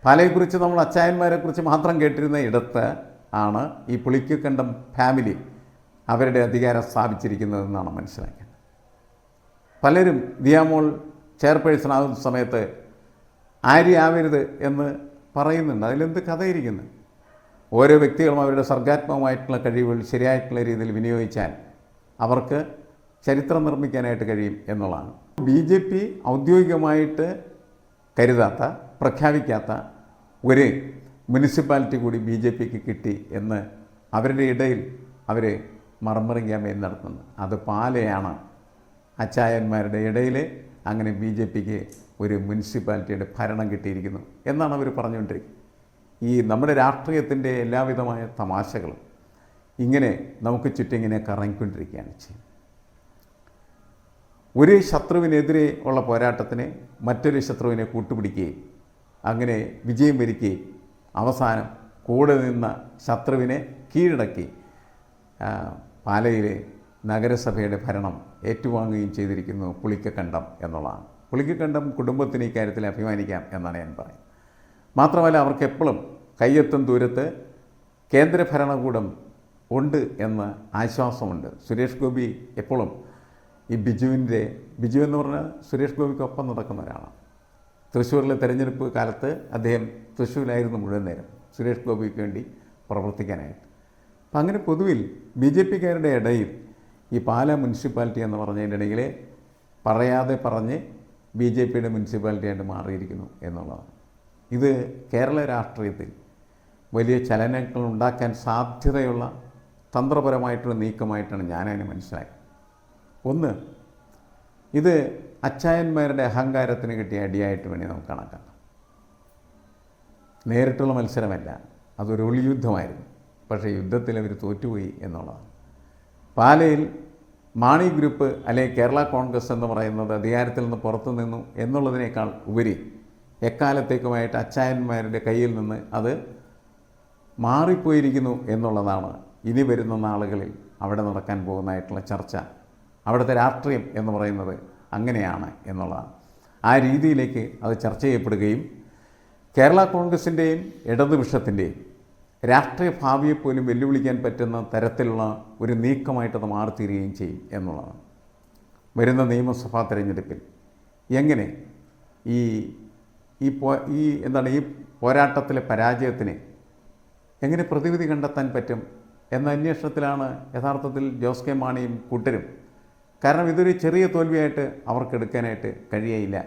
പാലയെക്കുറിച്ച് നമ്മൾ അച്ചായന്മാരെക്കുറിച്ച് മാത്രം കേട്ടിരുന്ന ഇടത്ത് ആണ് ഈ പുളിക്കക്കണ്ടം ഫാമിലി അവരുടെ അധികാരം സ്ഥാപിച്ചിരിക്കുന്നതെന്നാണ് മനസ്സിലാക്കേണ്ടത്. പലരും ദിയാമോൾ ചെയർപേഴ്സൺ ആകുന്ന സമയത്ത് ആവരുത് എന്ന് പറയുന്നുണ്ട്. അതിലെന്ത് കഥയിരിക്കുന്നു? ഓരോ വ്യക്തികളും അവരുടെ സർഗാത്മകമായിട്ടുള്ള കഴിവുകൾ ശരിയായിട്ടുള്ള രീതിയിൽ വിനിയോഗിച്ചാൽ അവർക്ക് ചരിത്രം നിർമ്മിക്കാനായിട്ട് കഴിയും എന്നുള്ളതാണ്. BJP ഔദ്യോഗികമായിട്ട് കരുതാത്ത, പ്രഖ്യാപിക്കാത്ത ഒരു മുനിസിപ്പാലിറ്റി കൂടി BJPക്ക് കിട്ടി എന്ന് അവരുടെ ഇടയിൽ അവർ മർമറിംഗ് ക്യാമ്പയിൻ നടത്തുന്നത്. അത് പാലയാണ്. അച്ചായന്മാരുടെ ഇടയിൽ അങ്ങനെ BJPക്ക് ഒരു മുനിസിപ്പാലിറ്റിയുടെ ഭരണം കിട്ടിയിരിക്കുന്നു എന്നാണ് അവർ പറഞ്ഞുകൊണ്ടിരിക്കുന്നത്. ഈ നമ്മുടെ രാഷ്ട്രീയത്തിൻ്റെ എല്ലാവിധമായ തമാശകളും ഇങ്ങനെ നമുക്ക് ചുറ്റിങ്ങനെ കറങ്ങിക്കൊണ്ടിരിക്കുകയാണ് ചെയ്യുന്നത്. ഒരു ശത്രുവിനെതിരെ ഉള്ള പോരാട്ടത്തിന് മറ്റൊരു ശത്രുവിനെ കൂട്ടുപിടിക്കുകയും അങ്ങനെ വിജയം വരിക്കുകയും അവസാനം കൂടെ നിന്ന ശത്രുവിനെ കീഴടക്കി പാലയിലെ നഗരസഭയുടെ ഭരണം ഏറ്റുവാങ്ങുകയും ചെയ്തിരിക്കുന്നു പുളിക്കക്കണ്ടം എന്നുള്ളതാണ്. പുളിക്കക്കണ്ടം കുടുംബത്തിന് ഇക്കാര്യത്തിൽ അഭിമാനിക്കാം എന്നാണ് ഞാൻ പറയുന്നത്. മാത്രമല്ല, അവർക്ക് എപ്പോഴും കയ്യെത്തും ദൂരത്ത് കേന്ദ്ര ഭരണകൂടം ഉണ്ട് എന്ന ആശ്വാസമുണ്ട്. സുരേഷ് ഗോപി എപ്പോഴും ഈ ബിജു എന്ന് പറഞ്ഞാൽ സുരേഷ് ഗോപിക്കൊപ്പം നടക്കുന്ന ഒരാളാണ്. തൃശ്ശൂരിലെ തെരഞ്ഞെടുപ്പ് കാലത്ത് അദ്ദേഹം തൃശ്ശൂരിലായിരുന്നു മുഴുവൻ നേരം സുരേഷ് ഗോപിക്ക് വേണ്ടി പ്രവർത്തിക്കാനായിട്ട്. അപ്പം അങ്ങനെ പൊതുവിൽ BJPക്കാരുടെ ഇടയിൽ ഈ പാലാ മുനിസിപ്പാലിറ്റി എന്ന് പറഞ്ഞതിൻ്റെ ഇടയിൽ പറയാതെ പറഞ്ഞ് BJPയുടെ മുനിസിപ്പാലിറ്റിയായിട്ട് മാറിയിരിക്കുന്നു എന്നുള്ളതാണ്. ഇത് കേരള രാഷ്ട്രീയത്തിൽ വലിയ ചലനങ്ങൾ ഉണ്ടാക്കാൻ സാധ്യതയുള്ള തന്ത്രപരമായിട്ടുള്ള നീക്കമായിട്ടാണ് ഞാനതിനെ മനസ്സിലാക്കിയത്. ഒന്ന്, ഇത് അച്ചായന്മാരുടെ അഹങ്കാരത്തിന് കിട്ടിയ അടിയായിട്ട് വേണ്ടി നമുക്ക് കണക്കാക്കാം. നേരിട്ടുള്ള മത്സരമല്ല, അതൊരു ഒളിയുദ്ധമായിരുന്നു. പക്ഷേ യുദ്ധത്തിൽ അവർ തോറ്റുപോയി എന്നുള്ളതാണ്. പാലയിൽ മാണി ഗ്രൂപ്പ് അല്ലെങ്കിൽ കേരള കോൺഗ്രസ് എന്ന് പറയുന്നത് അധികാരത്തിൽ നിന്ന് പുറത്തു നിന്നു എന്നുള്ളതിനേക്കാൾ ഉപരി എക്കാലത്തേക്കുമായിട്ട് അച്ചായന്മാരുടെ കയ്യിൽ നിന്ന് അത് മാറിപ്പോയിരിക്കുന്നു എന്നുള്ളതാണ് ഇനി വരുന്ന നാളുകളിൽ അവിടെ നടക്കാൻ പോകുന്നതായിട്ടുള്ള ചർച്ച. അവിടുത്തെ രാഷ്ട്രീയം എന്ന് പറയുന്നത് അങ്ങനെയാണ് എന്നുള്ളതാണ്. ആ രീതിയിലേക്ക് അത് ചർച്ച ചെയ്യപ്പെടുകയും കേരള കോൺഗ്രസിൻ്റെയും ഇടതുപക്ഷത്തിൻ്റെയും രാഷ്ട്രീയ ഭാവിയെപ്പോലും വെല്ലുവിളിക്കാൻ പറ്റുന്ന തരത്തിലുള്ള ഒരു നീക്കമായിട്ടത് മാറിത്തീരുകയും ചെയ്യും എന്നുള്ളതാണ്. വരുന്ന നിയമസഭാ തെരഞ്ഞെടുപ്പിൽ എങ്ങനെ ഈ പോരാട്ടത്തിലെ പരാജയത്തിന് എങ്ങനെ പ്രതിവിധി കണ്ടെത്താൻ പറ്റും എന്ന അന്വേഷണത്തിലാണ് യഥാർത്ഥത്തിൽ ജോസ് കെ മാണിയും കൂട്ടരും. കാരണം ഇതൊരു ചെറിയ തോൽവിയായിട്ട് അവർക്ക് എടുക്കാനായിട്ട് കഴിയയില്ല.